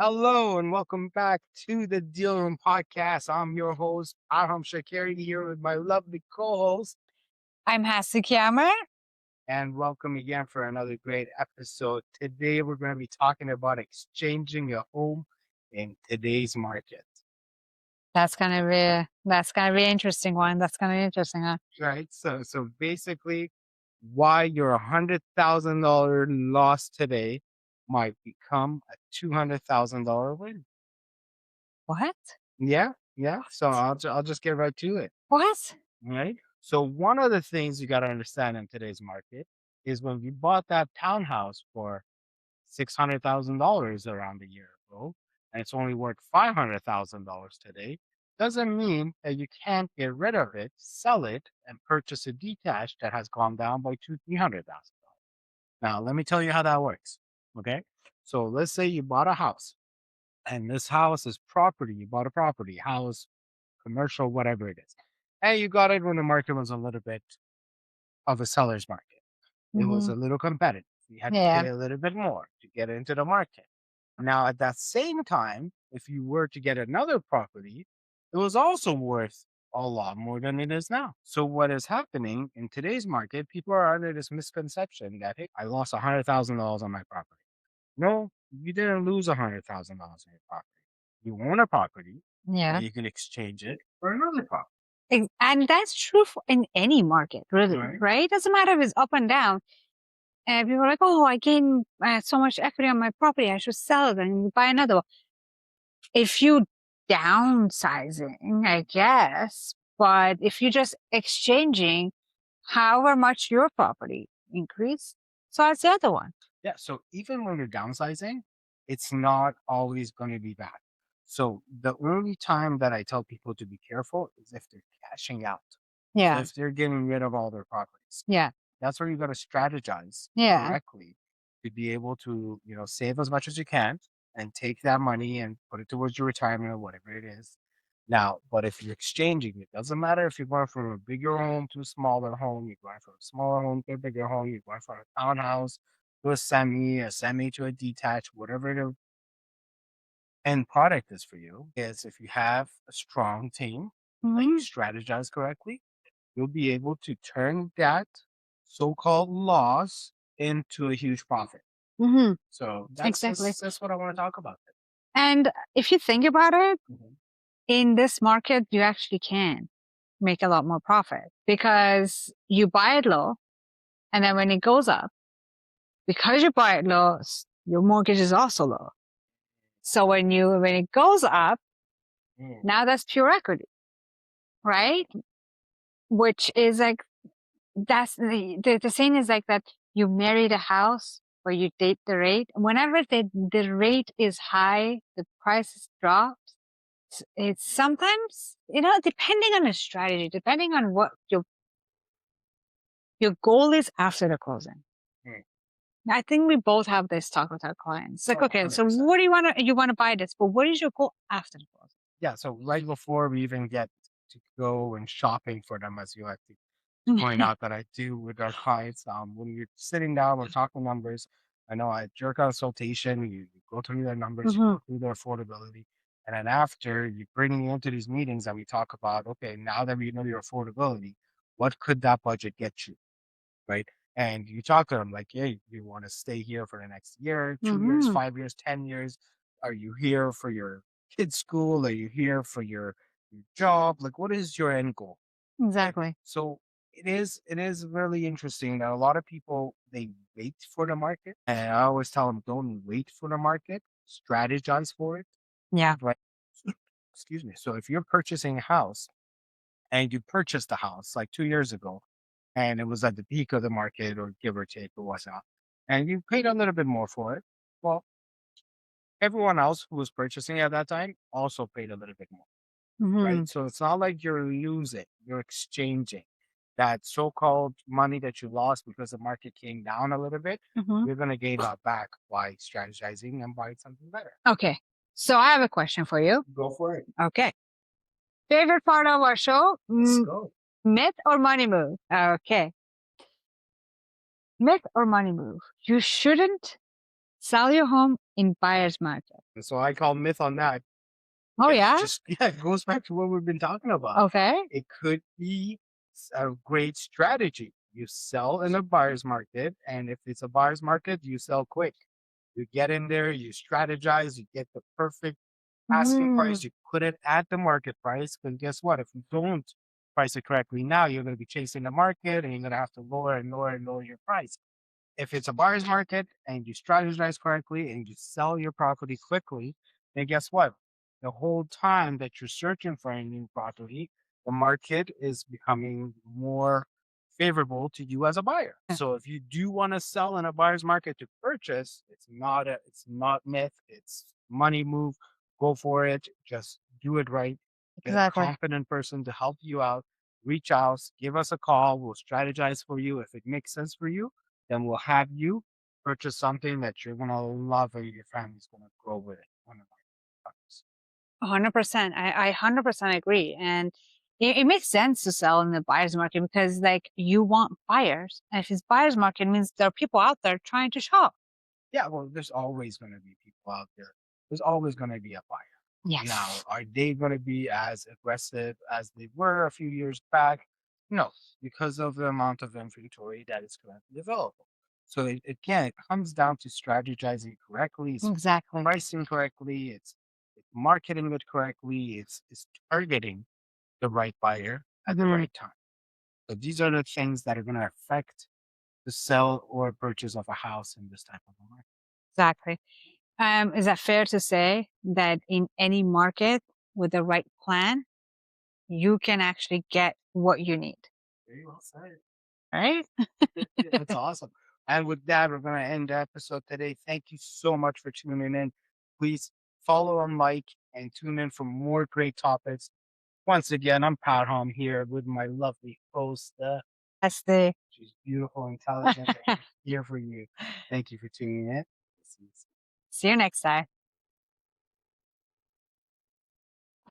Hello and welcome back to the Deal Room Podcast. I'm your host, Parham Shakeri, here with my lovely co-host, I'm Hasty Kiamehr. and welcome again for another great episode. Today we're going to be talking about exchanging your home in today's market. That's gonna be an interesting one. That's gonna be interesting, huh? Right? So basically, why your $100,000 loss today might become a $200,000 win. What? Yeah. So I'll just get right to it. What? Right. So one of the things you got to understand in today's market is when we bought that townhouse for $600,000 around a year ago, and it's only worth $500,000 today, doesn't mean that you can't get rid of it, sell it, and purchase a detached that has gone down by $300,000. Now, let me tell you how that works. Okay. So let's say you bought a house, and this house is property. You bought a property, house, commercial, whatever it is. And you got it when the market was a little bit of a seller's market. It was Hmm. a little competitive. You had to Yeah. pay a little bit more to get into the market. Now, at that same time, if you were to get another property, it was also worth a lot more than it is now. So, what is happening in today's market, people are under this misconception that, hey, I lost $100,000 on my property. No, you didn't lose $100,000 on your property. You own a property Yeah. and you can exchange it for another property. And that's true in any market, really, Right. right? Doesn't matter if it's up and down. And people are like, oh, I gained so much equity on my property. I should sell it and buy another one. If you downsizing, I guess, but if you're just exchanging however much your property increased, so that's the other one. Yeah. So even when you're downsizing, it's not always going to be bad. So the only time that I tell people to be careful is if they're cashing out. So Yeah. if they're getting rid of all their properties, Yeah. that's where you got to strategize Yeah. correctly to be able to, save as much as you can and take that money and put it towards your retirement or whatever it is. Now, but if you're exchanging, it doesn't matter if you're going from a bigger home to a smaller home, you're going from a smaller home to a bigger home, you're going from a townhouse to a semi to a detached, whatever the end product is for you, is if you have a strong team that you Mhm. strategize correctly, you'll be able to turn that so-called loss into a huge profit. Mhm. So Exactly. that's what I want to talk about. And if you think about it, Mhm. in this market, you actually can make a lot more profit because you buy it low, and then when it goes up, because you buy it low, your mortgage is also low. So when it goes up, Mm. now that's pure equity, right? Which is like that's the saying is like that you marry the house or you date the rate. Whenever the rate is high, the prices drop. It's sometimes, depending on the strategy, depending on what your goal is after the closing. Mm. I think we both have this talk with our clients. Like, Oh, okay, so 100%. what do you want to buy this, but what is your goal after the closing? Yeah. So right before we even get to go and shopping for them, as you like to point out that I do with our clients, when you're sitting down, we're talking numbers. I know at your consultation, you go through their numbers, you Mhm. go through their affordability. And then after you bring me into these meetings and we talk about, okay, now that we know your affordability, what could that budget get you? Right. And you talk to them like, hey, you want to stay here for the next year, 2 years, Mhm. 5 years, 10 years? Are you here for your kids' school? Are you here for your job? Like, what is your end goal? Right. Exactly. So it is really interesting that a lot of people they wait for the market. And I always tell them, don't wait for the market, strategize for it. Yeah. Right. Excuse me. So if you're purchasing a house and you purchased a house like 2 years ago and it was at the peak of the market or give or take or whatnot, and you paid a little bit more for it. Well, everyone else who was purchasing at that time also paid a little bit more, right? Mhm. So it's not like you're losing, you're exchanging that so-called money that you lost because the market came down a little bit. Mhm. You're going to gain that back by strategizing and buying something better. Okay. So I have a question for you. Go for it. Okay. Favorite part of our show? Let's go. Myth or money move? Okay. Myth or money move? You shouldn't Sell your home in buyer's market. And so I call myth on that. Oh, It's yeah? just yeah, it goes back to what we've been talking about. Okay. It could be a great strategy. You sell in a buyer's market, and if it's a buyer's market, you sell quick. You get in there, you strategize, you get the perfect asking price, you put it at the market price. Because guess what? If you don't price it correctly now, you're going to be chasing the market and you're going to have to lower and lower and lower your price. If it's a buyer's market and you strategize correctly and you sell your property quickly, then guess what? The whole time that you're searching for a new property, the market is becoming more favorable to you as a buyer. So if you do want to sell in a buyer's market to purchase, it's not myth, it's money move. Go for it. Just do it right. Get a Exactly. competent person to help you out. Reach out, give us a call. We'll strategize for you. If it makes sense for you, then we'll have you purchase something that you're gonna love and your family's gonna grow with it. One of my products. 100%. I 100% agree. And it makes sense to sell in the buyer's market because, like, you want buyers. And if it's buyer's market, it means there are people out there trying to shop. Yeah, well, there's always gonna be people out there. There's always gonna be a buyer. Now, Yes. are they gonna be as aggressive as they were a few years back? No, because of the amount of inventory that is currently available. So again, it comes down to strategizing correctly, it's Exactly. pricing correctly, it's marketing it correctly, it's targeting the right buyer at the right time. So these are the things that are going to affect the sell or purchase of a house in this type of a market. Exactly. Is that fair to say that in any market with the right plan, you can actually get what you need? Very well said. Right? That's awesome. And with that, we're going to end the episode today. Thank you so much for tuning in. Please follow and like and tune in for more great topics. Once again, I'm Parham here with my lovely host. That's the She's beautiful, intelligent, and here for you. Thank you for tuning in. See you soon. See you next time.